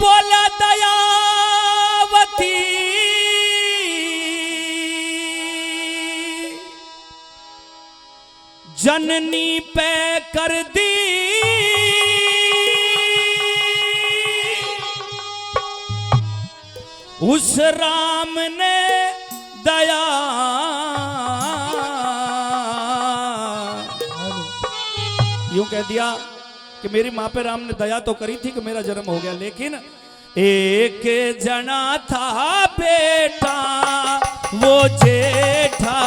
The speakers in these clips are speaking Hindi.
बोला दयावती जननी पे कर दी उस राम ने दया। यूं कह दिया कि मेरी माँ पे राम ने दया तो करी थी कि मेरा जन्म हो गया, लेकिन एक जना था बेटा वो जेठा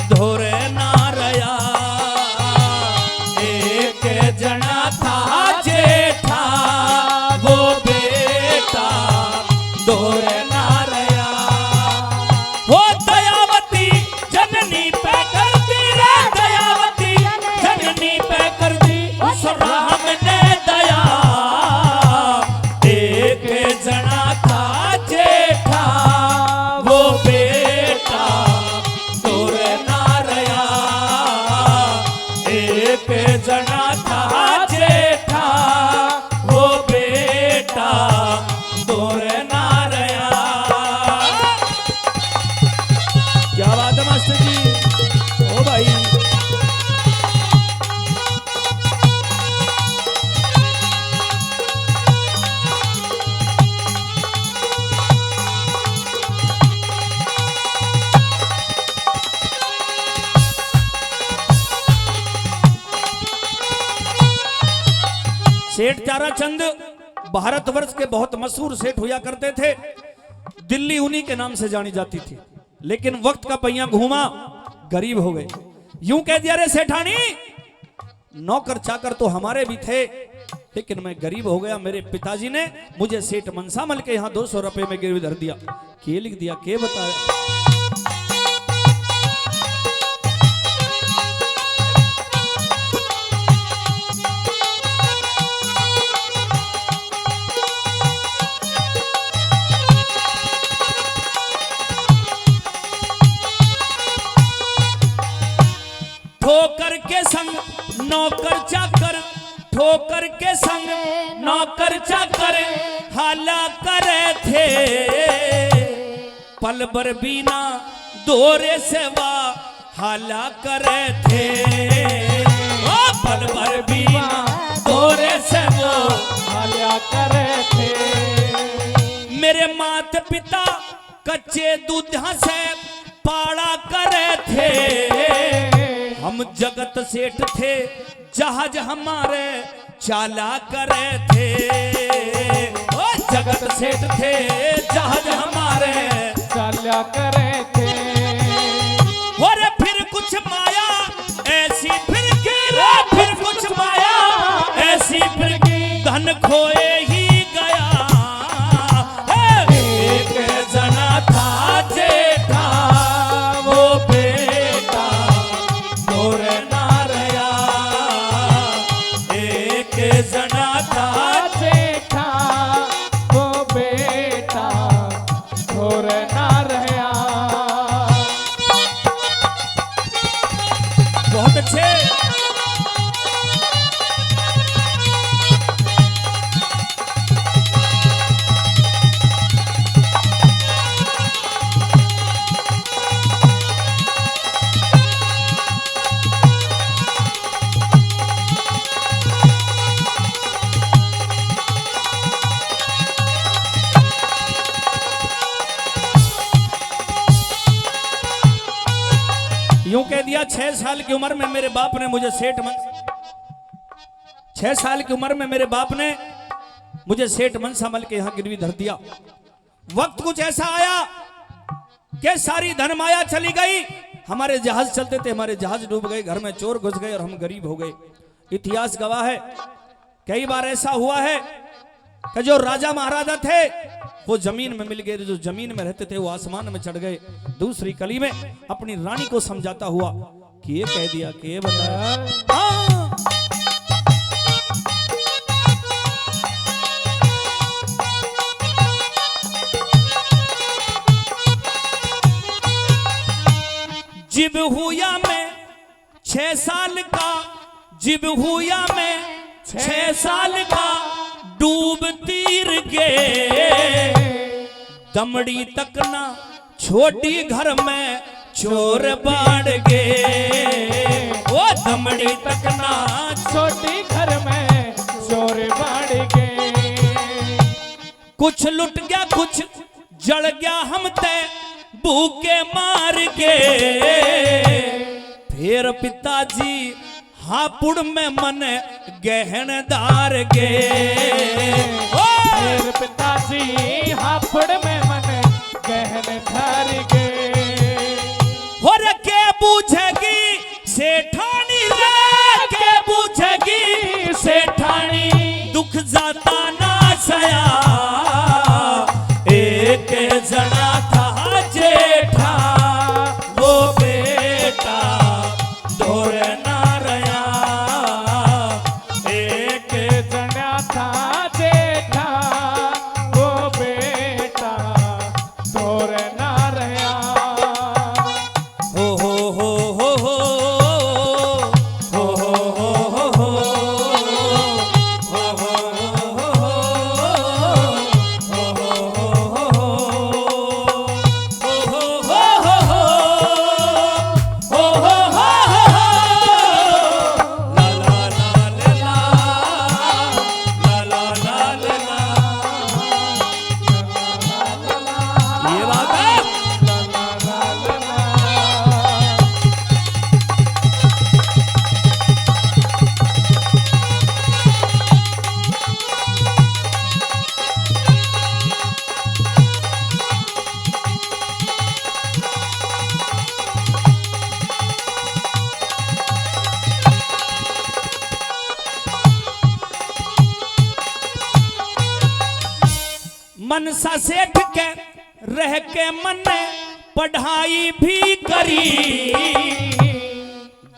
धोरे ना रया। एक जना था जेठा वो बेटा धोरे ना रया। वो दयावती जननी पे कर दी रे, दयावती जननी पे कर दी उस राम ने दया। एक जना था जेठा वो बेटा धोरे ना रया। एक जना था जेठा वो बेटा धोरे ना रया। क्या बात है मास्टर जी, ओ भाई। सेठ ताराचंद भारतवर्ष के बहुत मशहूर सेठ हुआ करते थे। दिल्ली उन्हीं के नाम से जानी जाती थी, लेकिन वक्त का पहिया घूमा, गरीब हो गए। यूं कह दिया रे सेठानी, नौकर चाकर तो हमारे भी थे, लेकिन मैं गरीब हो गया। मेरे पिताजी ने मुझे सेठ मनसामल के यहाँ 200 रुपए में गिरवी धर दिया। के लिख दिया, के बताया। ठोकर के संग नौकर चाकर, ठोकर के संग नौकर चाकर हाला करे थे। पल भर बीना दोरे सेवा हाला करे थे। ओ पल भर बीना दोरे सेवा हाला करे थे। मेरे माता पिता कच्चे दूधा से पाड़ा करे थे। हम जगत सेठ थे, जहाज हमारे चाला करे थे। ओ जगत सेठ थे, जहाज हमारे चाला करे थे। और फिर कुछ माया ऐसी फिर की रे, फिर कुछ माया ऐसी फिर की धन खोए ही गया। एक जना था जेठा वो बेटा धोरे ना रया। एक जना था जेठा वो बेटा धोरे ना रया। बहुत अच्छे। यूं कह दिया 6 साल की उम्र में मेरे बाप ने मुझे 6 साल की उम्र में मेरे बाप ने मुझे सेठ मनसामल के यहाँ गिरवी धर दिया। वक्त कुछ ऐसा आया कि सारी धन माया चली गई। हमारे जहाज चलते थे, हमारे जहाज डूब गए, घर में चोर घुस गए और हम गरीब हो गए। इतिहास गवाह है, कई बार ऐसा हुआ है कि जो राजा महाराजा थे वो जमीन में मिल गए, जो जमीन में रहते थे वो आसमान में चढ़ गए। दूसरी कली में अपनी रानी को समझाता हुआ कि ये कह दिया कि ये बताया। जिब हुआ मैं 6 साल का, जिब हुआ मैं 6 साल का, डूबती मीर गे, दमड़ी तक ना छोटी घर में चोर बाढ़ गे। वो दमड़ी तक ना छोटी घर में चोर बाढ़ गे। कुछ लुट गया कुछ जल गया हम ते भूखे मार के। फिर पिताजी हापुड़ में मन गहनदार गे। फिर पिताजी हापुड़ में मन गहनदार गे। हो रे के पूछेगी सेठानी रे, के पूछेगी सेठानी दुख जाता ना सया। एक जना था जेठा वो बेटा दूर ना रया। एक जना था जेठा वो बेटा दूर ना रया। हो हो हो हो हो हो हो हो हो मनसा सेठ के रह के मन पढ़ाई भी करी।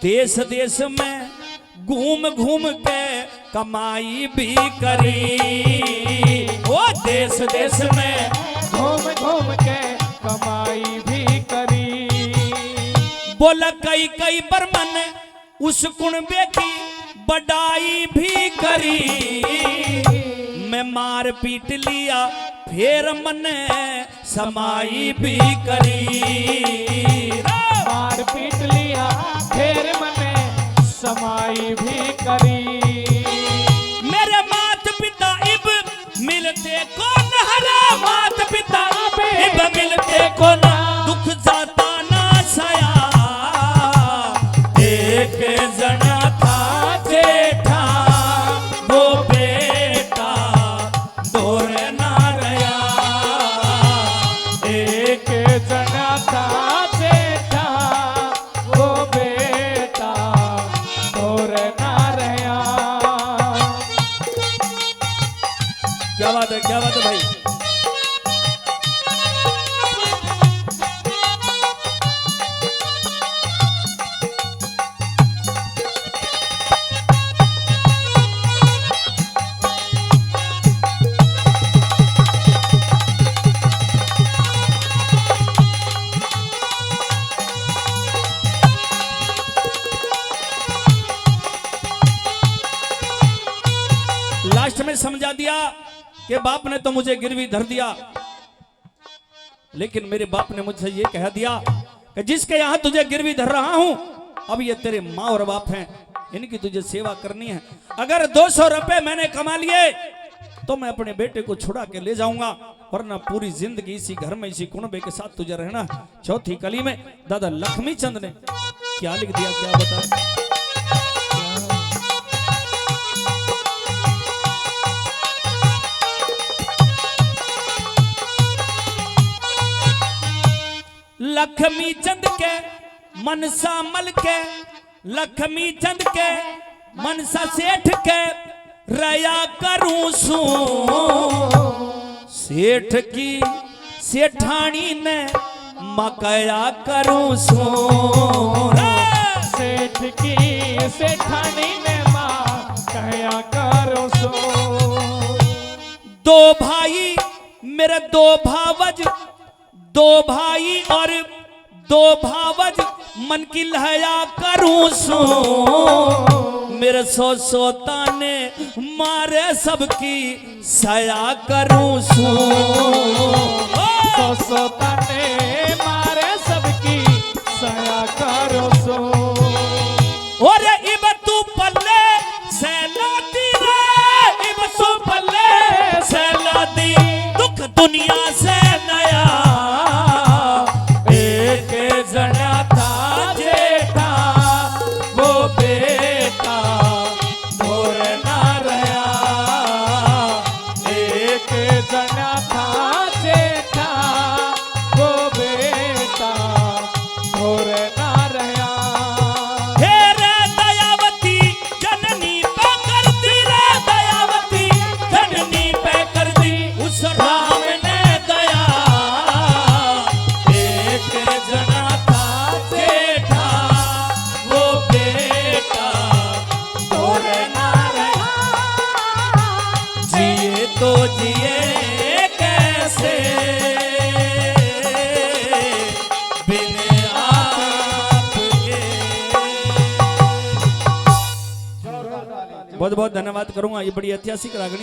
देश देश में घूम घूम के कमाई भी करी। वो देश देश में घूम घूम के कमाई भी करी। बोला कई कई बरमन उस कुणबे की बड़ाई भी करी। मैं मार पीट लिया फिर मन समाई भी करी। मार पीट लिया फिर मन समाई भी करी। मेरे मात पिता इब मिलते कौन हरा। मात पिता इब मिलते कौन दुख जाता ना सया। एक जना था जेठा वो बेटा दूर ना रया। एक जना था जेठा वो बेटा दूर ना रया। क्या बात है भाई। लास्ट में समझा दिया कि बाप ने तो मुझे गिरवी धर दिया, लेकिन मेरे बाप ने मुझसे ये कह दिया कि जिसके यहां तुझे गिरवी धर रहा हूं अब ये तेरे माँ और बाप हैं, इनकी तुझे सेवा करनी है। अगर 200 रुपए मैंने कमा लिए तो मैं अपने बेटे को छुड़ा के ले जाऊंगा, वरना पूरी जिंदगी इसी घर में इसी कुनबे के साथ तुझे रहना। चौथी कली में दादा लक्ष्मी चंद ने क्या लिख दिया, क्या बता। लक्ष्मी चंद के मनसा मल के, लक्ष्मी चंद के मनसा सेठ के रया करूं सू। सेठ की सेठानी ने मकया करूं सू। सेठ की सेठानी ने मकया करूं सू। दो भाई मेरे दो भावज, दो भाई और दो भावज मन की लहया करूं सू। मेरे सो ताने मारे सबकी सया करूं सू सो तने मारे सबकी सया करो सो और इब तू पल्ले सैलाती रे इब तू पल्ले सैलाती दुख दुनिया से नया एक जना था जेठा वो बेटा दूर ना रहा एक जना था जेठा वो बेटा और ना रहा हे रे दयावती जननी पे कर दी रे दयावती जननी पे कर दी उस राम ने दया एक जना था जेठा वो बेटा दूर ना रहा जिए तो जिए कैसे बिन आपके बहुत बहुत धन्यवाद करूंगा। ये बड़ी ऐतिहासिक रागनी